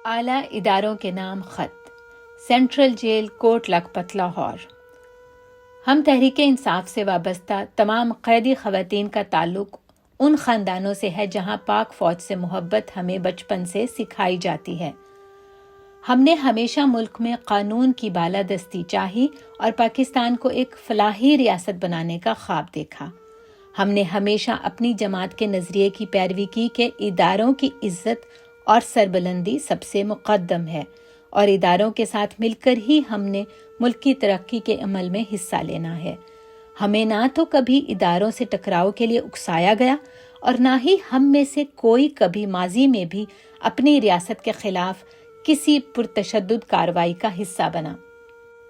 اعلیٰ اداروں کے نام خط، سینٹرل جیل کوٹ لکھپت لاہور۔ ہم تحریک انصاف سے وابستہ تمام قیدی خواتین کا تعلق ان خاندانوں سے ہے جہاں پاک فوج سے محبت ہمیں بچپن سے سکھائی جاتی ہے۔ ہم نے ہمیشہ ملک میں قانون کی بالادستی چاہی اور پاکستان کو ایک فلاحی ریاست بنانے کا خواب دیکھا۔ ہم نے ہمیشہ اپنی جماعت کے نظریے کی پیروی کی کہ اداروں کی عزت اور سربلندی سب سے مقدم ہے، اور اداروں کے ساتھ مل کر ہی ہم نے ملک کی ترقی کے عمل میں حصہ لینا ہے۔ ہمیں نہ تو کبھی اداروں سے ٹکراؤ کے لیے اکسایا گیا اور نہ ہی ہم میں سے کوئی کبھی ماضی میں بھی اپنی ریاست کے خلاف کسی پرتشدد کارروائی کا حصہ بنا۔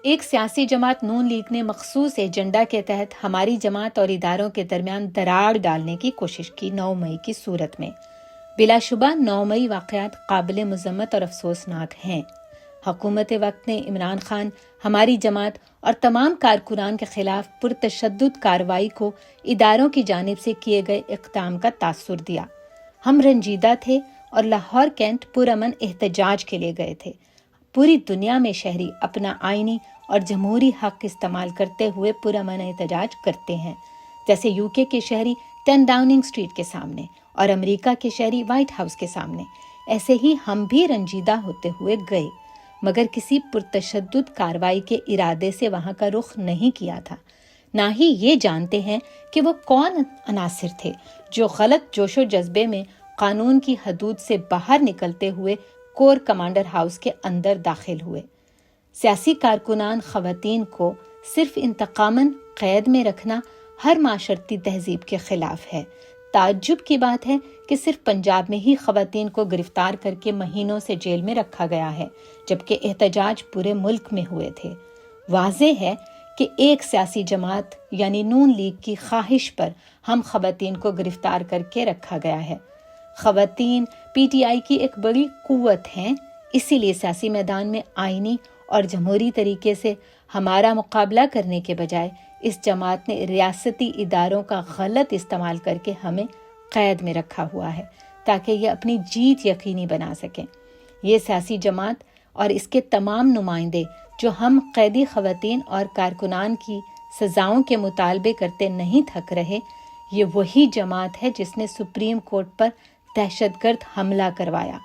ایک سیاسی جماعت نون لیگ نے مخصوص ایجنڈا کے تحت ہماری جماعت اور اداروں کے درمیان دراڑ ڈالنے کی کوشش کی 9 مئی کی صورت میں۔ بلا شبہ 9 مئی واقعات قابل مذمت اور افسوسناک ہیں۔ حکومت وقت نے عمران خان، ہماری جماعت اور تمام کارکنان کے خلاف پرتشدد کارروائی کو اداروں کی جانب سے کیے گئے اقدام کا تاثر دیا۔ ہم رنجیدہ تھے اور لاہور کینٹ پرامن احتجاج کے لیے گئے تھے۔ پوری دنیا میں شہری اپنا آئینی اور جمہوری حق استعمال کرتے ہوئے پرامن احتجاج کرتے ہیں، جیسے UK کے شہری 10 ڈاؤننگ اسٹریٹ کے سامنے اور امریکہ کے شہری وائٹ ہاؤس کے سامنے۔ ایسے ہی ہم بھی رنجیدہ ہوتے ہوئے گئے، مگر کسی پرتشدد کارروائی کے ارادے سے وہاں کا رخ نہیں کیا تھا۔ نہ ہی یہ جانتے ہیں کہ وہ کون عناصر تھے جو غلط جوش و جذبے میں قانون کی حدود سے باہر نکلتے ہوئے کور کمانڈر ہاؤس کے اندر داخل ہوئے۔ سیاسی کارکنان خواتین کو صرف انتقاماً قید میں رکھنا ہر معاشرتی تہذیب کے خلاف ہے۔ تعجب کی بات ہے کہ صرف پنجاب میں ہی خواتین کو گرفتار کر کے مہینوں سے جیل میں رکھا گیا ہے، جبکہ احتجاج پورے ملک میں ہوئے تھے۔ واضح ہے کہ ایک سیاسی جماعت یعنی نون لیگ کی خواہش پر ہم خواتین کو گرفتار کر کے رکھا گیا ہے۔ خواتین PTI کی ایک بڑی قوت ہیں، اسی لیے سیاسی میدان میں آئینی اور جمہوری طریقے سے ہمارا مقابلہ کرنے کے بجائے اس جماعت نے ریاستی اداروں کا غلط استعمال کر کے ہمیں قید میں رکھا ہوا ہے تاکہ یہ اپنی جیت یقینی بنا سکیں۔ یہ سیاسی جماعت اور اس کے تمام نمائندے جو ہم قیدی خواتین اور کارکنان کی سزاؤں کے مطالبے کرتے نہیں تھک رہے، یہ وہی جماعت ہے جس نے سپریم کورٹ پر دہشت گرد حملہ کروایا۔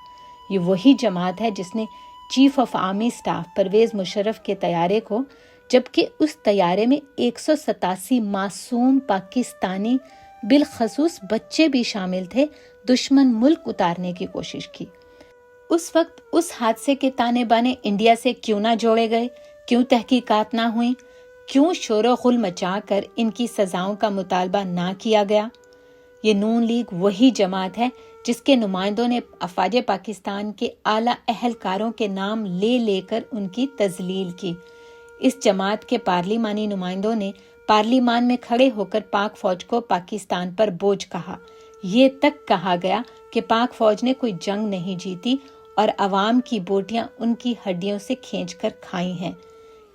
یہ وہی جماعت ہے جس نے chief of army staff Pervez Musharraf کے طیارے کو، جبکہ اس طیارے میں 187 معصوم پاکستانی بالخصوص بچے بھی شامل تھے، دشمن ملک اتارنے کی کوشش کی۔ اس وقت اس حادثے کے تانے بانے انڈیا سے کیوں نہ جوڑے گئے؟ کیوں تحقیقات نہ ہوئیں؟ کیوں شور و غل مچا کر ان کی سزاؤں کا مطالبہ نہ کیا گیا؟ یہ نون لیگ وہی جماعت ہے جس کے نمائندوں نے افواج پاکستان کے اعلیٰ اہلکاروں کے نام لے لے کر ان کی تذلیل کی۔ اس جماعت کے پارلیمانی نمائندوں نے پارلیمان میں کھڑے ہو کر پاک فوج کو پاکستان پر بوجھ کہا۔ یہ تک کہا گیا کہ پاک فوج نے کوئی جنگ نہیں جیتی اور عوام کی بوٹیاں ان کی ہڈیوں سے کھینچ کر کھائی ہیں۔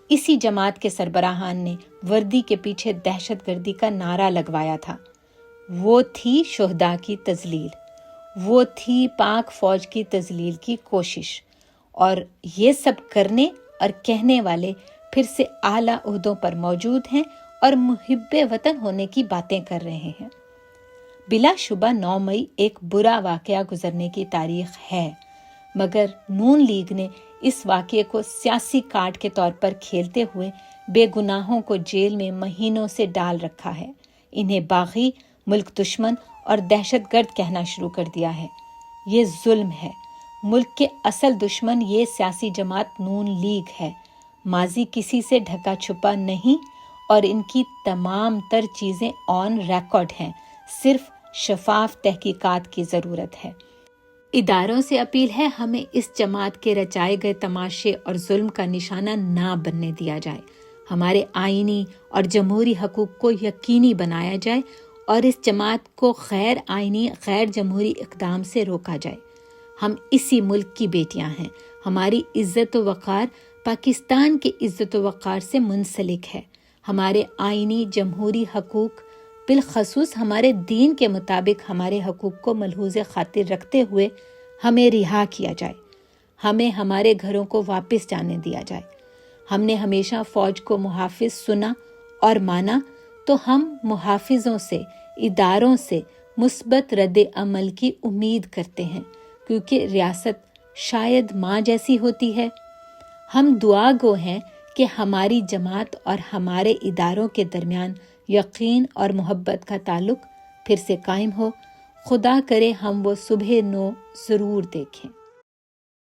اسی جماعت کے سربراہان نے وردی کے پیچھے دہشت گردی کا نعرہ لگوایا تھا۔ وہ تھی شہداء کی تذلیل، وہ تھی پاک فوج کی تذلیل کی کوشش، اور یہ سب کرنے اور کہنے والے پھر سے اعلیٰ عہدوں پر موجود ہیں اور محب وطن ہونے کی باتیں کر رہے ہیں۔ بلا شبہ 9 مئی ایک برا واقعہ گزرنے کی تاریخ ہے، مگر نون لیگ نے اس واقعے کو سیاسی کارڈ کے طور پر کھیلتے ہوئے بے گناہوں کو جیل میں مہینوں سے ڈال رکھا ہے۔ انہیں باغی، ملک دشمن اور دہشت گرد کہنا شروع کر دیا ہے۔ یہ ظلم ہے۔ ملک کے اصل دشمن یہ سیاسی جماعت نون لیگ ہے۔ ماضی کسی سے ڈھکا چھپا نہیں اور ان کی تمام تر چیزیں آن ریکارڈ ہیں، صرف شفاف تحقیقات کی ضرورت ہے۔ اداروں سے اپیل ہے ہمیں اس جماعت کے رچائے گئے تماشے اور ظلم کا نشانہ نہ بننے دیا جائے۔ ہمارے آئینی اور جمہوری حقوق کو یقینی بنایا جائے اور اس جماعت کو غیر آئینی، غیر جمہوری اقدام سے روکا جائے۔ ہم اسی ملک کی بیٹیاں ہیں۔ ہماری عزت و وقار پاکستان کی عزت و وقار سے منسلک ہے۔ ہمارے آئینی جمہوری حقوق، بالخصوص ہمارے دین کے مطابق ہمارے حقوق کو ملحوظ خاطر رکھتے ہوئے ہمیں رہا کیا جائے۔ ہمیں ہمارے گھروں کو واپس جانے دیا جائے۔ ہم نے ہمیشہ فوج کو محافظ سنا اور مانا، تو ہم محافظوں سے، اداروں سے مثبت رد عمل کی امید کرتے ہیں، کیونکہ ریاست شاید ماں جیسی ہوتی ہے۔ ہم دعا گو ہیں کہ ہماری جماعت اور ہمارے اداروں کے درمیان یقین اور محبت کا تعلق پھر سے قائم ہو۔ خدا کرے ہم وہ صبح نو ضرور دیکھیں۔